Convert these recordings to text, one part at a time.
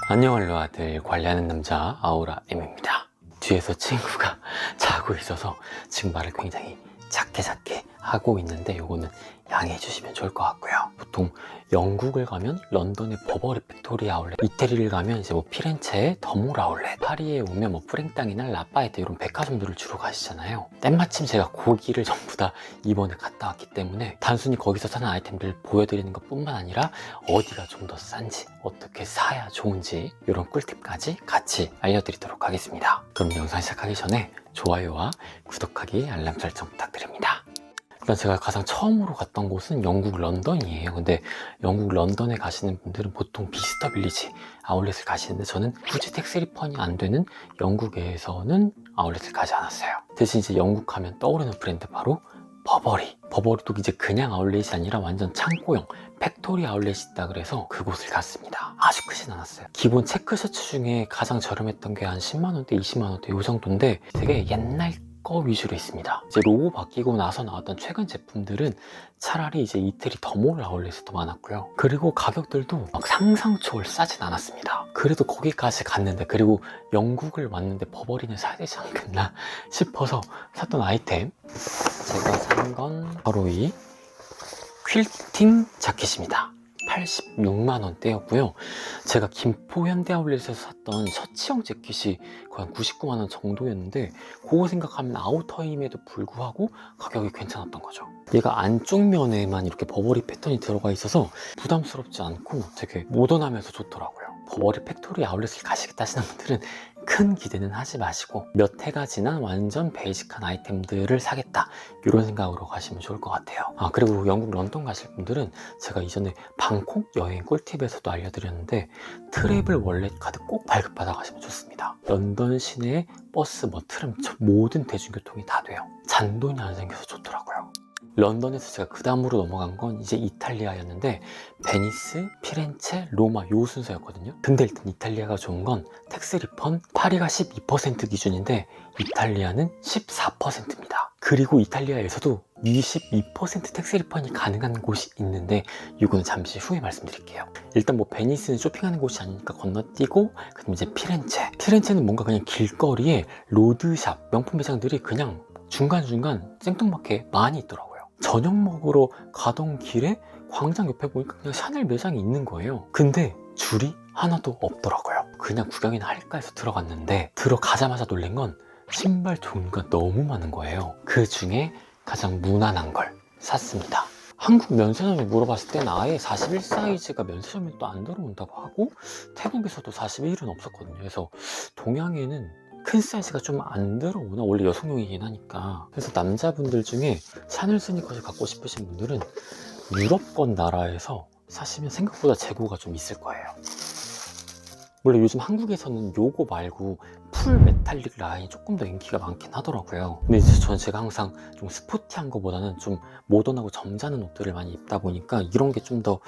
안녕 알로아들, 관리하는 남자 아우라 M입니다. 뒤에서 친구가 자고 있어서 지금 말을 굉장히 작게 하고 있는데 요거는 양해해 주시면 좋을 것 같고요. 보통 영국을 가면 런던의 버버리 팩토리 아울렛, 이태리를 가면 이제 뭐 피렌체의 더몰 아울렛, 파리에 오면 뭐 프랭땅이나 라파에트 이런 백화점들을 주로 가시잖아요. 때마침 제가 거기를 전부 다 이번에 갔다 왔기 때문에 단순히 거기서 사는 아이템들 보여드리는 것 뿐만 아니라 어디가 좀 더 싼지, 어떻게 사야 좋은지 이런 꿀팁까지 같이 알려드리도록 하겠습니다. 그럼 영상 시작하기 전에 좋아요와 구독하기, 알람 설정 부탁드립니다. 일단 제가 가장 처음으로 갔던 곳은 영국 런던이에요. 근데 영국 런던에 가시는 분들은 보통 비스터 빌리지 아울렛을 가시는데 저는 굳이 택스 리펀이 안 되는 영국에서는 아울렛을 가지 않았어요. 대신 이제 영국 하면 떠오르는 브랜드 바로 버버리. 버버리도 이제 그냥 아울렛이 아니라 완전 창고형 팩토리 아울렛이 있다 그래서 그곳을 갔습니다. 아주 크진 않았어요. 기본 체크 셔츠 중에 가장 저렴했던 게 한 10만원대, 20만원대 이 정도인데 되게 옛날 거 위주로 있습니다. 이제 로고 바뀌고 나서 나왔던 최근 제품들은 차라리 이제 이태리 더몰 아울렛이 더 많았고요. 그리고 가격들도 막 상상 초월 싸진 않았습니다. 그래도 거기까지 갔는데, 그리고 영국을 왔는데 버버리는 사야 되지 않겠나 싶어서 샀던 아이템, 제가 산 건 바로 이 퀼팅 자켓입니다. 86만원대였고요. 제가 김포 현대아울렛에서 샀던 셔츠형 재킷이 거의 한 99만원 정도였는데 그거 생각하면 아우터임에도 불구하고 가격이 괜찮았던 거죠. 얘가 안쪽 면에만 이렇게 버버리 패턴이 들어가 있어서 부담스럽지 않고 되게 모던하면서 좋더라고요. 버버리 팩토리 아울렛을 가시겠다 하시는 분들은 큰 기대는 하지 마시고 몇 해가 지난 완전 베이직한 아이템들을 사겠다 이런 생각으로 가시면 좋을 것 같아요. 그리고 영국 런던 가실 분들은 제가 이전에 방콕 여행 꿀팁에서도 알려드렸는데 트래블 월렛 카드 꼭 발급받아 가시면 좋습니다. 런던 시내 버스, 트램 모든 대중교통이 다 돼요. 잔돈이 안 생겨서 좋더라고요. 런던에서 제가 그 다음으로 넘어간 건 이제 이탈리아였는데 베니스, 피렌체, 로마 요 순서였거든요. 근데 일단 이탈리아가 좋은 건 텍스 리펀, 파리가 12% 기준인데 이탈리아는 14%입니다. 그리고 이탈리아에서도 22% 텍스 리펀이 가능한 곳이 있는데 이거는 잠시 후에 말씀드릴게요. 일단 뭐 베니스는 쇼핑하는 곳이 아니니까 건너뛰고, 그다음 이제 피렌체는 뭔가 그냥 길거리에 로드샵, 명품 매장들이 그냥 중간중간 생뚱맞게 많이 있더라고요. 저녁 먹으러 가던 길에 광장 옆에 보니까 그냥 샤넬 매장이 있는 거예요. 근데 줄이 하나도 없더라고요. 그냥 구경이나 할까 해서 들어갔는데 들어가자마자 놀란 건 신발 종류가 너무 많은 거예요. 그 중에 가장 무난한 걸 샀습니다. 한국 면세점에 물어봤을 때는 아예 41 사이즈가 면세점에 또 안 들어온다고 하고 태국에서도 41은 없었거든요. 그래서 동양에는 큰 사이즈가 좀 안 들어오나? 원래 여성용이긴 하니까. 그래서 남자분들 중에 샤넬 스니커를 갖고 싶으신 분들은 유럽권 나라에서 사시면 생각보다 재고가 좀 있을 거예요. 원래 요즘 한국에서는 요거 말고 풀 메탈릭 라인이 조금 더 인기가 많긴 하더라고요. 근데 이제 제가 항상 좀 스포티한 거보다는 좀 모던하고 점잖은 옷들을 많이 입다 보니까 이런 게 좀 더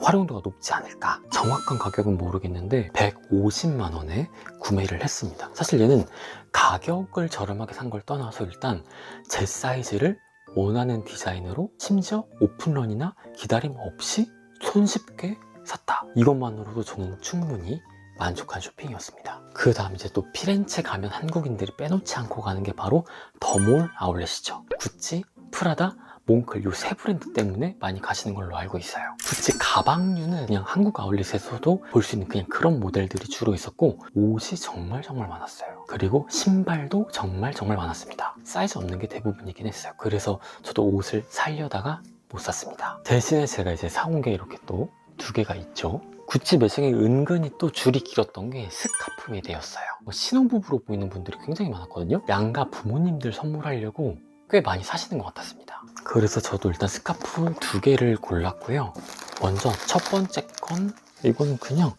활용도가 높지 않을까. 정확한 가격은 모르겠는데 150만 원에 구매를 했습니다. 사실 얘는 가격을 저렴하게 산 걸 떠나서 일단 제 사이즈를 원하는 디자인으로, 심지어 오픈런이나 기다림 없이 손쉽게 샀다. 이것만으로도 저는 충분히 만족한 쇼핑이었습니다. 그 다음 이제 또 피렌체 가면 한국인들이 빼놓지 않고 가는 게 바로 더몰 아울렛이죠. 구찌, 프라다, 몽클 요 세 브랜드 때문에 많이 가시는 걸로 알고 있어요. 구찌 가방류는 그냥 한국 아울렛에서도 볼 수 있는 그냥 그런 모델들이 주로 있었고 옷이 정말 많았어요. 그리고 신발도 정말 많았습니다. 사이즈 없는 게 대부분이긴 했어요. 그래서 저도 옷을 사려다가 못 샀습니다. 대신에 제가 이제 사온 게 이렇게 또 두 개가 있죠. 구찌 매장에 은근히 또 줄이 길었던 게 스카프 매대였어요. 신혼부부로 보이는 분들이 굉장히 많았거든요. 양가 부모님들 선물하려고 꽤 많이 사시는 것 같았습니다. 그래서 저도 일단 스카프 두 개를 골랐고요. 먼저 첫 번째 건 이거는 그냥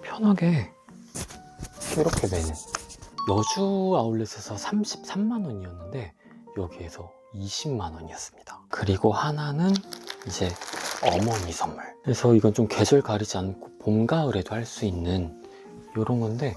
편하게 이렇게 매는, 여주 아울렛에서 33만 원이었는데 여기에서 20만 원이었습니다. 그리고 하나는 이제 어머니 선물. 그래서 이건 좀 계절 가리지 않고 봄, 가을에도 할 수 있는 이런 건데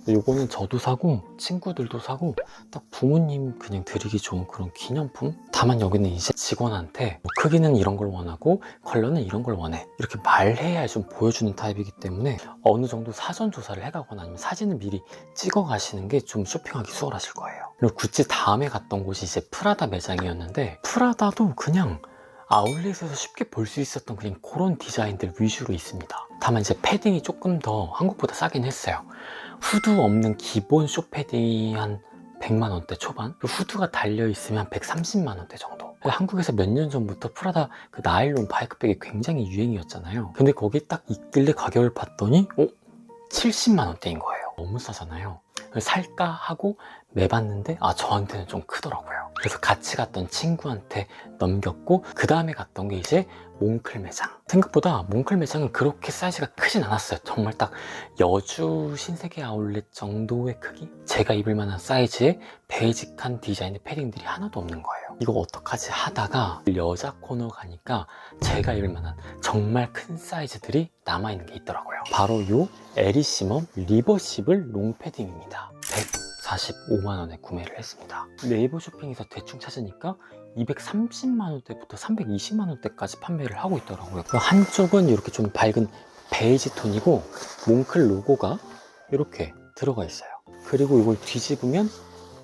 요거는 저도 사고 친구들도 사고 딱 부모님 그냥 드리기 좋은 그런 기념품. 다만 여기는 이제 직원한테 뭐 크기는 이런 걸 원하고 컬러는 이런 걸 원해 이렇게 말해야 좀 보여주는 타입이기 때문에 어느 정도 사전 조사를 해가거나 아니면 사진을 미리 찍어 가시는 게 좀 쇼핑하기 수월하실 거예요. 그리고 구찌 다음에 갔던 곳이 이제 프라다 매장이었는데, 프라다도 그냥 아울렛에서 쉽게 볼 수 있었던 그냥 그런 디자인들 위주로 있습니다. 다만 이제 패딩이 조금 더 한국보다 싸긴 했어요. 후드 없는 기본 쇼 패딩이 한 100만 원대 초반, 그 후드가 달려있으면 130만 원대 정도. 한국에서 몇 년 전부터 프라다 그 나일론 바이크백이 굉장히 유행이었잖아요. 근데 거기 딱 있길래 가격을 봤더니 70만 원대인 거예요. 너무 싸잖아요. 살까 하고 매봤는데 저한테는 좀 크더라고요. 그래서 같이 갔던 친구한테 넘겼고, 그 다음에 갔던 게 이제 몽클 매장. 생각보다 몽클 매장은 그렇게 사이즈가 크진 않았어요. 정말 딱 여주 신세계 아울렛 정도의 크기? 제가 입을 만한 사이즈의 베이직한 디자인의 패딩들이 하나도 없는 거예요. 이거 어떡하지 하다가 여자 코너 가니까 제가 입을 만한 정말 큰 사이즈들이 남아있는 게 있더라고요. 바로 요 에리시멈 리버시블 롱 패딩입니다. 145만 원에 구매를 했습니다. 네이버 쇼핑에서 대충 찾으니까 230만 원대부터 320만 원대까지 판매를 하고 있더라고요. 한쪽은 이렇게 좀 밝은 베이지 톤이고 몽클 로고가 이렇게 들어가 있어요. 그리고 이걸 뒤집으면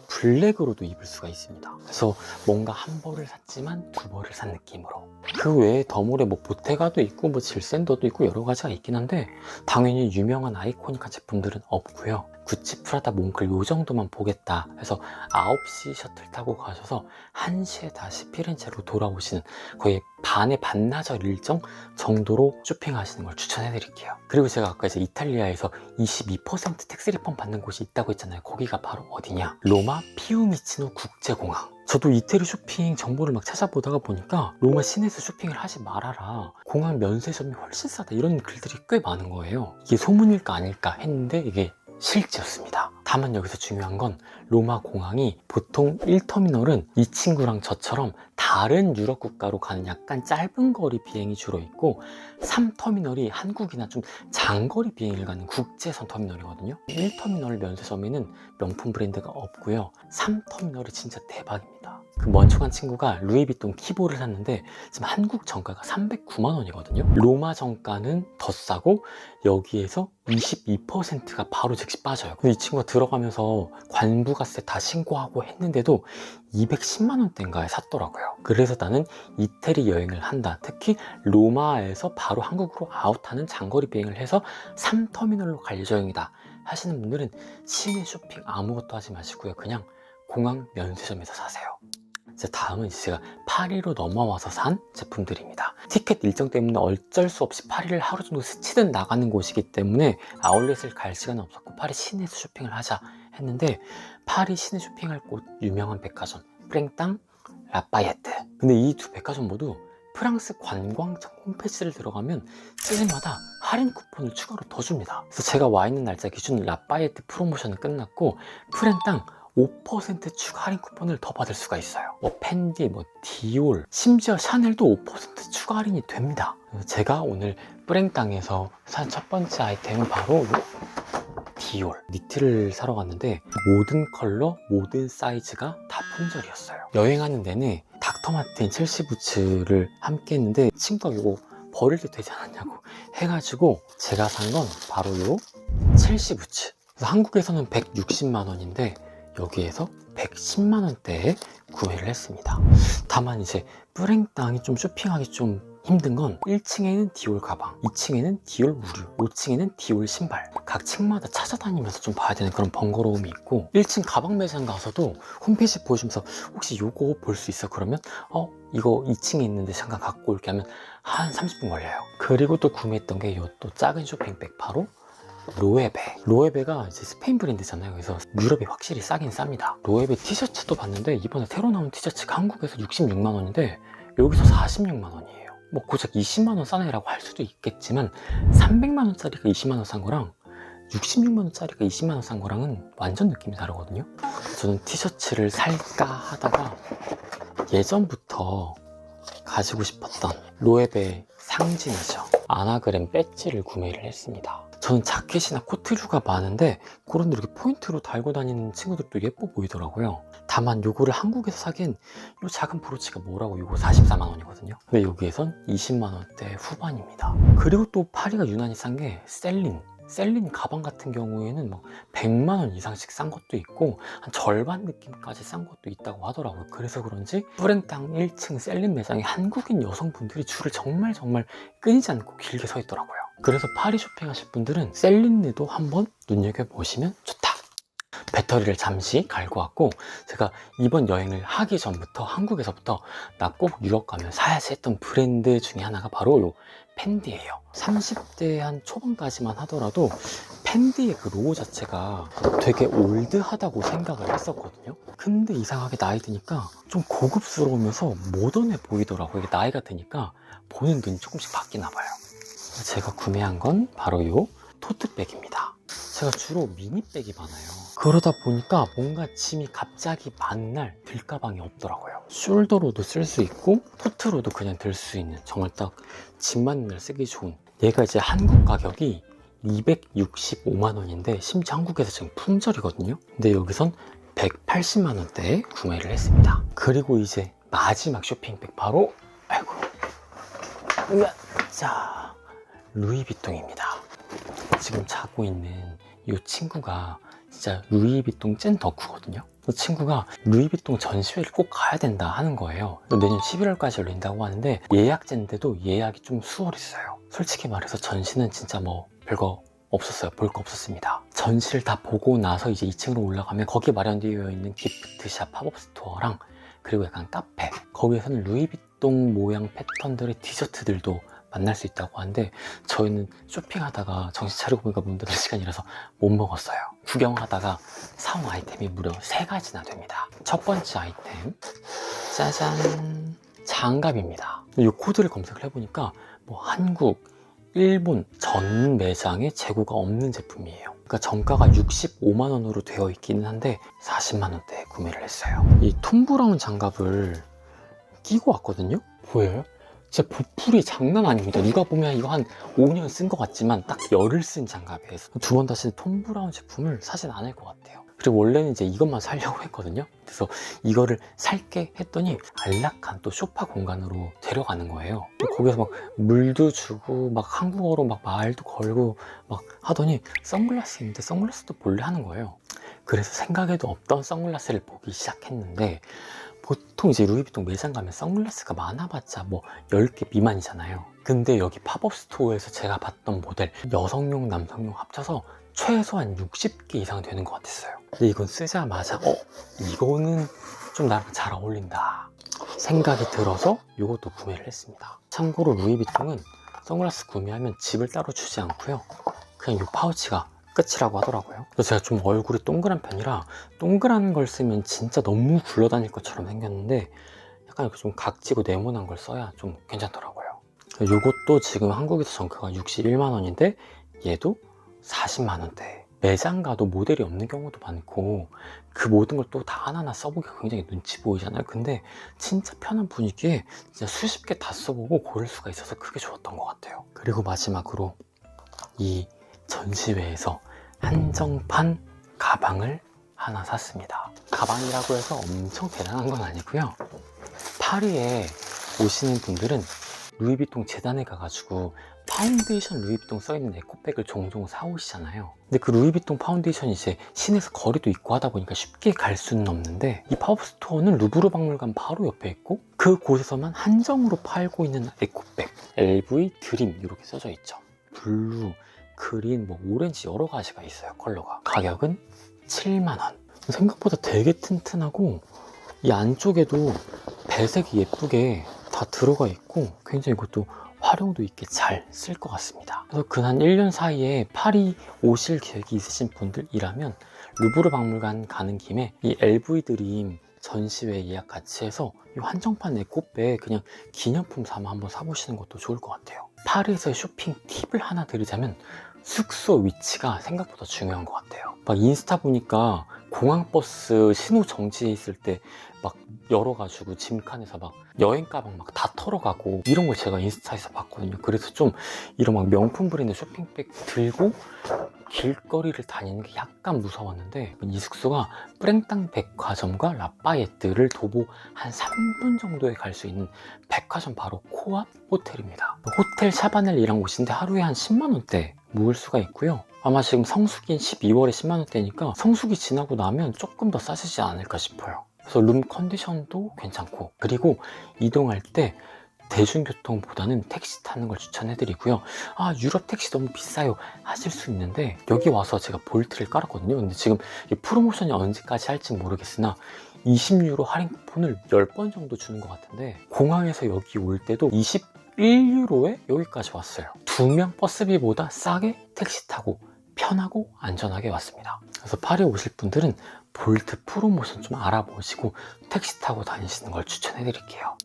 블랙으로도 입을 수가 있습니다. 그래서 뭔가 한 벌을 샀지만 두 벌을 산 느낌으로. 그 외에 더몰에 뭐 보테가도 있고 뭐 질센더도 있고 여러 가지가 있긴 한데, 당연히 유명한 아이코닉한 제품들은 없고요. 구찌, 프라다, 몽클 요 정도만 보겠다 해서 9시 셔틀 타고 가셔서 1시에 다시 피렌체로 돌아오시는 거의 반의 반나절 일정 정도로 쇼핑하시는 걸 추천해 드릴게요. 그리고 제가 아까 이제 이탈리아에서 22% 텍스 리펀 받는 곳이 있다고 했잖아요. 거기가 바로 어디냐? 로마 피우미치노 국제공항. 저도 이태리 쇼핑 정보를 막 찾아보다가 보니까 로마 시내에서 쇼핑을 하지 말아라, 공항 면세점이 훨씬 싸다, 이런 글들이 꽤 많은 거예요. 이게 소문일까 아닐까 했는데 이게 실제였습니다. 다만 여기서 중요한 건 로마 공항이 보통 1터미널은 이 친구랑 저처럼 다른 유럽 국가로 가는 약간 짧은 거리 비행이 주로 있고, 3터미널이 한국이나 좀 장거리 비행을 가는 국제선 터미널이거든요. 1터미널 면세점에는 명품 브랜드가 없고요. 3터미널이 진짜 대박입니다. 그 먼저 간 친구가 루이비통 키보를 샀는데 지금 한국 정가가 309만 원이거든요. 로마 정가는 더 싸고 여기에서 22%가 바로 즉시 빠져요. 이 친구가 들어가면서 관부가세 다 신고하고 했는데도 210만 원대인가에 샀더라고요. 그래서 나는 이태리 여행을 한다, 특히 로마에서 바로 한국으로 아웃하는 장거리 비행을 해서 3터미널로 갈 예정이다 하시는 분들은 시내 쇼핑 아무것도 하지 마시고요. 그냥 공항 면세점에서 사세요. 이제 다음은 제가 파리로 넘어와서 산 제품들입니다. 티켓 일정 때문에 어쩔 수 없이 파리를 하루 정도 스치듯 나가는 곳이기 때문에 아울렛을 갈 시간은 없었고 파리 시내에서 쇼핑을 하자 했는데, 파리 시내 쇼핑할 곳 유명한 백화점 프랭땅, 라파예트. 근데 이 두 백화점 모두 프랑스 관광청 홈페이지를 들어가면 시즌마다 할인 쿠폰을 추가로 더 줍니다. 그래서 제가 와 있는 날짜 기준 라파예트 프로모션은 끝났고 프랭땅 5% 추가 할인 쿠폰을 더 받을 수가 있어요. 뭐 펜디, 뭐 디올, 심지어 샤넬도 5% 추가 할인이 됩니다. 제가 오늘 프랭땅에서 산 첫 번째 아이템은 바로 디올 니트를 사러 갔는데 모든 컬러, 모든 사이즈가 다 품절이었어요. 여행하는 내내 닥터마틴 첼시 부츠를 함께 했는데 친구가 이거 버릴 때 되지 않았냐고 해가지고 제가 산 건 바로 요 첼시 부츠. 그래서 한국에서는 160만 원인데 여기에서 110만 원대에 구매를 했습니다. 다만 이제 프랭땅이 좀 쇼핑하기 좀 힘든 건 1층에는 디올 가방, 2층에는 디올 우류, 5층에는 디올 신발. 각 층마다 찾아다니면서 좀 봐야 되는 그런 번거로움이 있고, 1층 가방 매장 가서도 홈페이지 보여주면서 혹시 요거 볼 수 있어? 그러면 이거 2층에 있는데 잠깐 갖고 올게 하면 한 30분 걸려요. 그리고 또 구매했던 게 요 또 작은 쇼핑백, 바로 로에베. 로에베가 이제 스페인 브랜드잖아요. 그래서 유럽이 확실히 싸긴 쌉니다. 로에베 티셔츠도 봤는데 이번에 새로 나온 티셔츠가 한국에서 66만 원인데 여기서 46만 원이에요. 뭐 고작 20만 원 싸네라고 할 수도 있겠지만 300만 원짜리가 20만 원 싼 거랑 66만 원짜리가 20만 원 싼 거랑은 완전 느낌이 다르거든요. 저는 티셔츠를 살까 하다가 예전부터 가지고 싶었던 로에베 상징이죠, 아나그램 배지를 구매를 했습니다. 저는 자켓이나 코트류가 많은데 그런데 이렇게 포인트로 달고 다니는 친구들도 예뻐 보이더라고요. 다만 요거를 한국에서 사기엔 요 작은 브로치가 뭐라고 요거 44만 원이거든요. 근데 여기에선 20만 원대 후반입니다. 그리고 또 파리가 유난히 싼 게 셀린 가방 같은 경우에는 막 100만 원 이상씩 싼 것도 있고 한 절반 느낌까지 싼 것도 있다고 하더라고요. 그래서 그런지 뿌랭땅 1층 셀린 매장에 한국인 여성분들이 줄을 정말 끊이지 않고 길게 서 있더라고요. 그래서 파리 쇼핑하실 분들은 셀린느도 한번 눈여겨보시면 좋다. 배터리를 잠시 갈고 왔고, 제가 이번 여행을 하기 전부터 한국에서부터 나 꼭 유럽 가면 사야지 했던 브랜드 중에 하나가 바로 요 펜디예요. 30대 한 초반까지만 하더라도 펜디의 그 로고 자체가 되게 올드하다고 생각을 했었거든요. 근데 이상하게 나이 드니까 좀 고급스러우면서 모던해 보이더라고요. 이게 나이가 드니까 보는 눈이 조금씩 바뀌나 봐요. 제가 구매한 건 바로 요 토트백입니다. 제가 주로 미니백이 많아요. 그러다 보니까 뭔가 짐이 갑자기 많은 날 들 가방이 없더라고요. 숄더로도 쓸 수 있고 토트로도 그냥 들 수 있는 정말 딱 짐 많은 날 쓰기 좋은, 얘가 이제 한국 가격이 265만 원인데 심지어 한국에서 지금 품절이거든요. 근데 여기선 180만 원대에 구매를 했습니다. 그리고 이제 마지막 쇼핑백 바로 자, 루이비통입니다. 지금 자고 있는 이 친구가 진짜 루이비통 찐 덕후거든요. 그 친구가 루이비통 전시회를 꼭 가야 된다 하는 거예요. 내년 11월까지 열린다고 하는데 예약제인데도 예약이 좀 수월했어요. 솔직히 말해서 전시는 진짜 뭐 별거 없었어요. 볼 거 없었습니다. 전시를 다 보고 나서 이제 2층으로 올라가면 거기 마련되어 있는 기프트샵 팝업 스토어랑 그리고 약간 카페, 거기에서는 루이비통 모양 패턴들의 디저트들도 만날 수 있다고 하는데 저희는 쇼핑하다가 정신 차리고 보니까 문 닫을 시간이라서 못 먹었어요. 구경하다가 사온 아이템이 무려 3가지나 됩니다. 첫 번째 아이템, 짜잔, 장갑입니다. 이 코드를 검색을 해보니까 뭐 한국, 일본 전 매장에 재고가 없는 제품이에요. 그러니까 정가가 65만 원으로 되어 있기는 한데 40만 원대에 구매를 했어요. 이 톰브라운 장갑을 끼고 왔거든요. 보여요? 진짜 보풀이 장난 아닙니다. 누가 보면 이거 한 5년 쓴 것 같지만 딱 열흘 쓴 장갑이에요. 두 번 다시 톰 브라운 제품을 사진 않을 것 같아요. 그리고 원래는 이제 이것만 사려고 했거든요. 그래서 이거를 살게 했더니 안락한 또 소파 공간으로 데려가는 거예요. 거기서 막 물도 주고 막 한국어로 막 말도 걸고 막 하더니 선글라스인데 선글라스도 볼래 하는 거예요. 그래서 생각에도 없던 선글라스를 보기 시작했는데, 보통 이제 루이비통 매장 가면 선글라스가 많아봤자 뭐 10개 미만이잖아요. 근데 여기 팝업 스토어에서 제가 봤던 모델 여성용 남성용 합쳐서 최소한 60개 이상 되는 것 같았어요. 근데 이건 쓰자마자 이거는 좀 나랑 잘 어울린다 생각이 들어서 이것도 구매를 했습니다. 참고로 루이비통은 선글라스 구매하면 칩을 따로 주지 않고요, 그냥 이 파우치가 끝이라고 하더라고요. 그래서 제가 좀 얼굴이 동그란 편이라 동그란 걸 쓰면 진짜 너무 굴러다닐 것처럼 생겼는데 약간 이렇게 좀 각지고 네모난 걸 써야 좀 괜찮더라고요. 이것도 지금 한국에서 정가가 61만 원인데 얘도 40만 원대. 매장 가도 모델이 없는 경우도 많고 그 모든 걸 또 다 하나하나 써보기가 굉장히 눈치 보이잖아요. 근데 진짜 편한 분위기에 진짜 수십 개 다 써보고 고를 수가 있어서 그게 좋았던 것 같아요. 그리고 마지막으로 이 전시회에서 한정판 가방을 하나 샀습니다. 가방이라고 해서 엄청 대단한 건 아니고요. 파리에 오시는 분들은 루이비통 재단에 가가지고 파운데이션 루이비통 써있는 에코백을 종종 사오시잖아요. 근데 그 루이비통 파운데이션이 이제 시내에서 거리도 있고 하다 보니까 쉽게 갈 수는 없는데, 이 팝업 스토어는 루브르 박물관 바로 옆에 있고 그곳에서만 한정으로 팔고 있는 에코백, LV 드림 이렇게 써져 있죠. 블루, 그린, 뭐 오렌지 여러 가지가 있어요. 컬러가. 가격은 7만 원. 생각보다 되게 튼튼하고 이 안쪽에도 배색이 예쁘게 다 들어가 있고 굉장히 이것도 활용도 있게 잘 쓸 것 같습니다. 그래서 근 1년 사이에 파리 오실 계획이 있으신 분들이라면 루브르 박물관 가는 김에 이 LV 드림 전시회 예약 같이 해서 이 한정판 에코백 그냥 기념품 삼아 한번 사보시는 것도 좋을 것 같아요. 파리에서의 쇼핑 팁을 하나 드리자면 숙소 위치가 생각보다 중요한 것 같아요. 막 인스타 보니까 공항버스 신호 정지해 있을 때 막 열어가지고 짐칸에서 막 여행 가방 막 다 털어가고 이런 걸 제가 인스타에서 봤거든요. 그래서 좀 이런 막 명품 브랜드 쇼핑백 들고 길거리를 다니는 게 약간 무서웠는데, 이 숙소가 프랭땅 백화점과 라파예트를 도보 한 3분 정도에 갈 수 있는 백화점 바로 코앞 호텔입니다. 호텔 샤바넬이란 곳인데 하루에 한 10만 원대 묵을 수가 있고요. 아마 지금 성수기인 12월에 10만 원대니까 성수기 지나고 나면 조금 더 싸지지 않을까 싶어요. 그래서 룸 컨디션도 괜찮고, 그리고 이동할 때 대중교통보다는 택시 타는 걸 추천해드리고요. 아, 유럽 택시 너무 비싸요 하실 수 있는데, 여기 와서 제가 볼트를 깔았거든요. 근데 지금 이 프로모션이 언제까지 할지 모르겠으나 20유로 할인 쿠폰을 10번 정도 주는 것 같은데, 공항에서 여기 올 때도 21유로에 여기까지 왔어요. 2명 버스비보다 싸게 택시 타고 편하고 안전하게 왔습니다. 그래서 파리 오실 분들은 볼트 프로모션 좀 알아보시고 택시 타고 다니시는 걸 추천해드릴게요.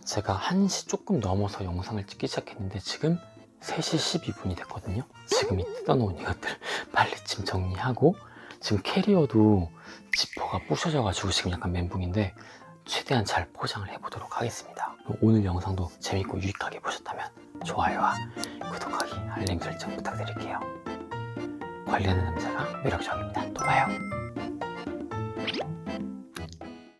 제가 1시 조금 넘어서 영상을 찍기 시작했는데 지금 3시 12분이 됐거든요. 지금 이 뜯어놓은 이것들 빨리 짐 정리하고, 지금 캐리어도 지퍼가 부셔져가지고 지금 약간 멘붕인데 최대한 잘 포장을 해보도록 하겠습니다. 오늘 영상도 재밌고 유익하게 보셨다면 좋아요와 구독하기, 알림 설정 부탁드릴게요. 관리하는 남자가 매력적입니다. 또 봐요.